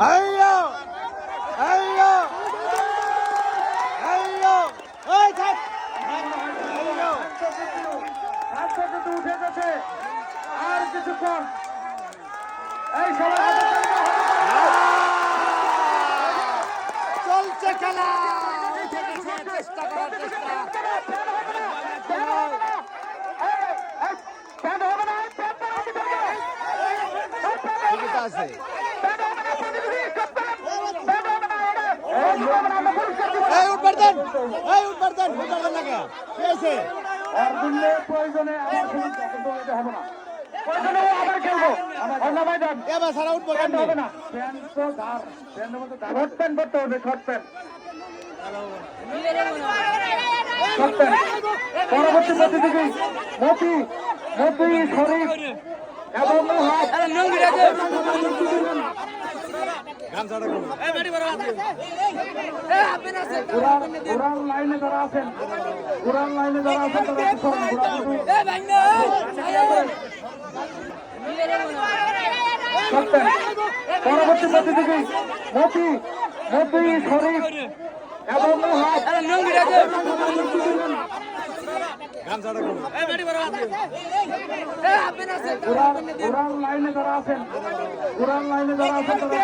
আইয়ো আইয়ো আইয়ো ওই থাক আইয়ো রাস্তা কিন্তু উঠে গেছে আর কিছুক্ষণ এই সবাই চলছে খেলা চেষ্টা করার চেষ্টা আছে এই উঠবার দেন না কে আছে আর দিলে প্রয়োজনে আবার খেলতে কিন্তু এটা হবে না প্রয়োজনে আবার খেলবো অন্য ময়দান এবার সারা উঠবো কেন হবে না ফ্যান তো ধার ফ্যানের মধ্যে ধার শর্ট প্যান্ট পড়তে হবে শর্ট প্যান্ট পরবর্তী প্রতিযোগী মতি শরীফ এবং মুহাদ ঘোরার লাইনে যারা আছেন পরবর্তী প্রতিযোগী মতি শরীফ এবং মুহাদ ঘোরার লাইনে যারা আছেন